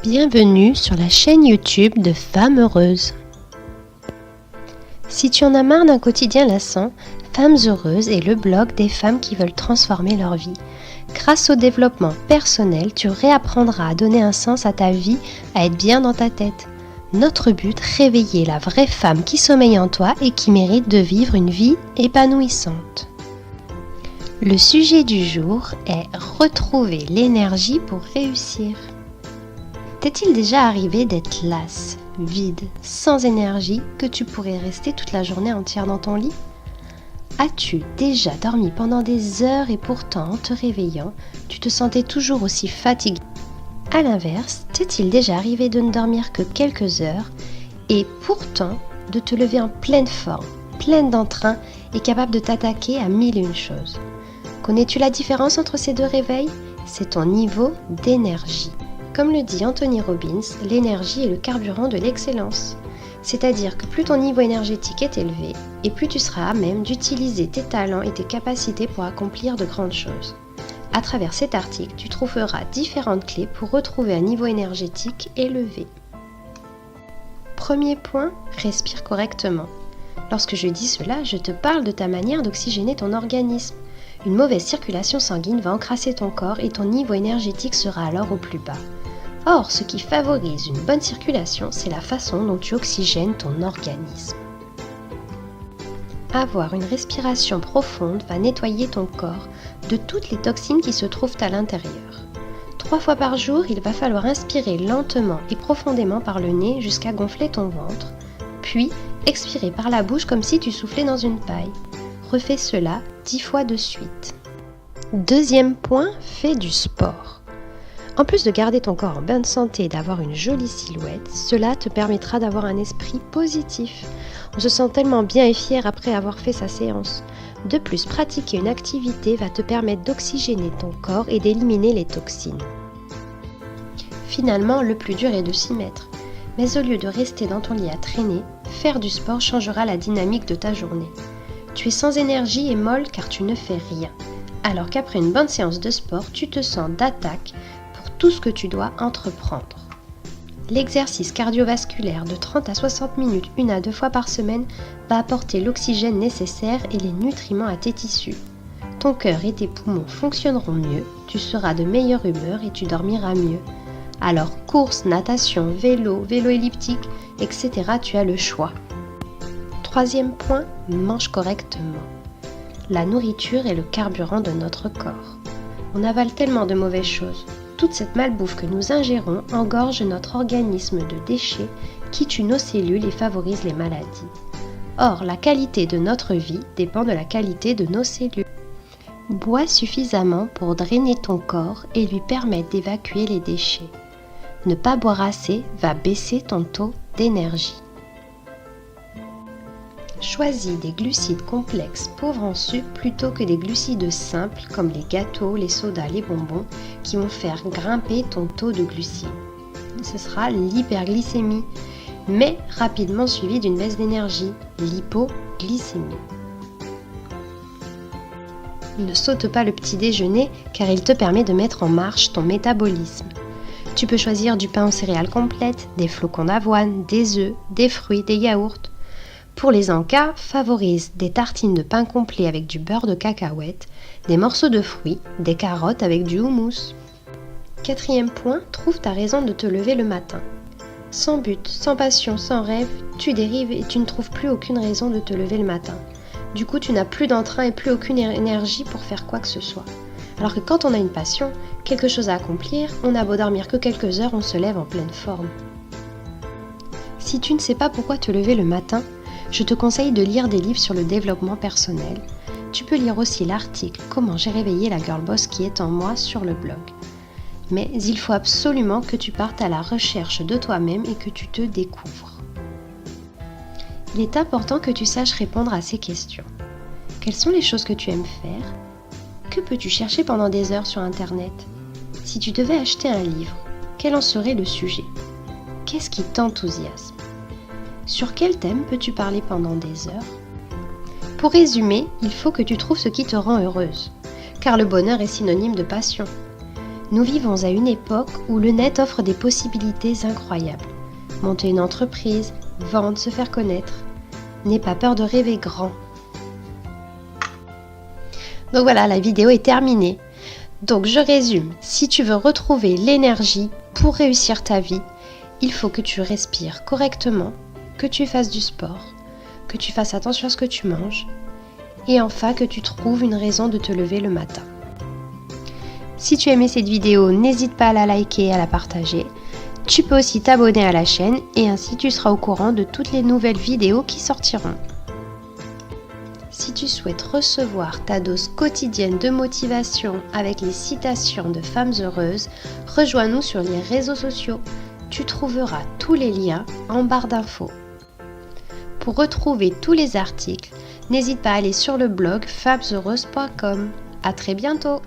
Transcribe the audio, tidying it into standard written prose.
Bienvenue sur la chaîne YouTube de Femmes Heureuses. Si tu en as marre d'un quotidien lassant, Femmes Heureuses est le blog des femmes qui veulent transformer leur vie. Grâce au développement personnel, tu réapprendras à donner un sens à ta vie, à être bien dans ta tête. Notre but, réveiller la vraie femme qui sommeille en toi et qui mérite de vivre une vie épanouissante. Le sujet du jour est retrouver l'énergie pour réussir. T'est-il déjà arrivé d'être lasse, vide, sans énergie, que tu pourrais rester toute la journée entière dans ton lit ? As-tu déjà dormi pendant des heures et pourtant, en te réveillant, tu te sentais toujours aussi fatigué ? A l'inverse, t'est-il déjà arrivé de ne dormir que quelques heures et pourtant de te lever en pleine forme, pleine d'entrain et capable de t'attaquer à mille et une choses ? Connais-tu la différence entre ces deux réveils ? C'est ton niveau d'énergie. Comme le dit Anthony Robbins, l'énergie est le carburant de l'excellence. C'est-à-dire que plus ton niveau énergétique est élevé, et plus tu seras à même d'utiliser tes talents et tes capacités pour accomplir de grandes choses. À travers cet article, tu trouveras différentes clés pour retrouver un niveau énergétique élevé. Premier point, respire correctement. Lorsque je dis cela, je te parle de ta manière d'oxygéner ton organisme. Une mauvaise circulation sanguine va encrasser ton corps et ton niveau énergétique sera alors au plus bas. Or, ce qui favorise une bonne circulation, c'est la façon dont tu oxygènes ton organisme. Avoir une respiration profonde va nettoyer ton corps de toutes les toxines qui se trouvent à l'intérieur. 3 fois par jour, il va falloir inspirer lentement et profondément par le nez jusqu'à gonfler ton ventre, puis expirer par la bouche comme si tu soufflais dans une paille. Refais cela 10 fois de suite. Deuxième point, fais du sport. En plus de garder ton corps en bonne santé et d'avoir une jolie silhouette, cela te permettra d'avoir un esprit positif. On se sent tellement bien et fier après avoir fait sa séance. De plus, pratiquer une activité va te permettre d'oxygéner ton corps et d'éliminer les toxines. Finalement, le plus dur est de s'y mettre. Mais au lieu de rester dans ton lit à traîner, faire du sport changera la dynamique de ta journée. Tu es sans énergie et molle car tu ne fais rien. Alors qu'après une bonne séance de sport, tu te sens d'attaque pour tout ce que tu dois entreprendre. L'exercice cardiovasculaire de 30 à 60 minutes 1 à 2 fois par semaine va apporter l'oxygène nécessaire et les nutriments à tes tissus. Ton cœur et tes poumons fonctionneront mieux, tu seras de meilleure humeur et tu dormiras mieux. Alors course, natation, vélo elliptique, etc. tu as le choix. Troisième point, mange correctement. La nourriture est le carburant de notre corps. On avale tellement de mauvaises choses. Toute cette malbouffe que nous ingérons engorge notre organisme de déchets qui tuent nos cellules et favorise les maladies. Or, la qualité de notre vie dépend de la qualité de nos cellules. Bois suffisamment pour drainer ton corps et lui permettre d'évacuer les déchets. Ne pas boire assez va baisser ton taux d'énergie. Choisis des glucides complexes pauvres en sucre plutôt que des glucides simples comme les gâteaux, les sodas, les bonbons qui vont faire grimper ton taux de glucides. Ce sera l'hyperglycémie, mais rapidement suivi d'une baisse d'énergie, l'hypoglycémie. Ne saute pas le petit déjeuner car il te permet de mettre en marche ton métabolisme. Tu peux choisir du pain aux céréales complètes, des flocons d'avoine, des œufs, des fruits, des yaourts. Pour les encas, favorise des tartines de pain complet avec du beurre de cacahuète, des morceaux de fruits, des carottes avec du houmous. Quatrième point, trouve ta raison de te lever le matin. Sans but, sans passion, sans rêve, tu dérives et tu ne trouves plus aucune raison de te lever le matin. Du coup, tu n'as plus d'entrain et plus aucune énergie pour faire quoi que ce soit. Alors que quand on a une passion, quelque chose à accomplir, on a beau dormir que quelques heures, on se lève en pleine forme. Si tu ne sais pas pourquoi te lever le matin, je te conseille de lire des livres sur le développement personnel. Tu peux lire aussi l'article « Comment j'ai réveillé la girl boss qui est en moi » sur le blog. Mais il faut absolument que tu partes à la recherche de toi-même et que tu te découvres. Il est important que tu saches répondre à ces questions. Quelles sont les choses que tu aimes faire ? Que peux-tu chercher pendant des heures sur Internet ? Si tu devais acheter un livre, quel en serait le sujet ? Qu'est-ce qui t'enthousiasme ? Sur quel thème peux-tu parler pendant des heures ? Pour résumer, il faut que tu trouves ce qui te rend heureuse, car le bonheur est synonyme de passion. Nous vivons à une époque où le net offre des possibilités incroyables. Monter une entreprise, vendre, se faire connaître. N'aie pas peur de rêver grand. Donc voilà, la vidéo est terminée. Donc je résume, si tu veux retrouver l'énergie pour réussir ta vie, il faut que tu respires correctement, que tu fasses du sport, que tu fasses attention à ce que tu manges et enfin que tu trouves une raison de te lever le matin. Si tu as aimé cette vidéo, n'hésite pas à la liker et à la partager. Tu peux aussi t'abonner à la chaîne et ainsi tu seras au courant de toutes les nouvelles vidéos qui sortiront. Si tu souhaites recevoir ta dose quotidienne de motivation avec les citations de femmes heureuses, rejoins-nous sur les réseaux sociaux. Tu trouveras tous les liens en barre d'infos. Pour retrouver tous les articles, n'hésite pas à aller sur le blog femmesheureuses.com. À très bientôt!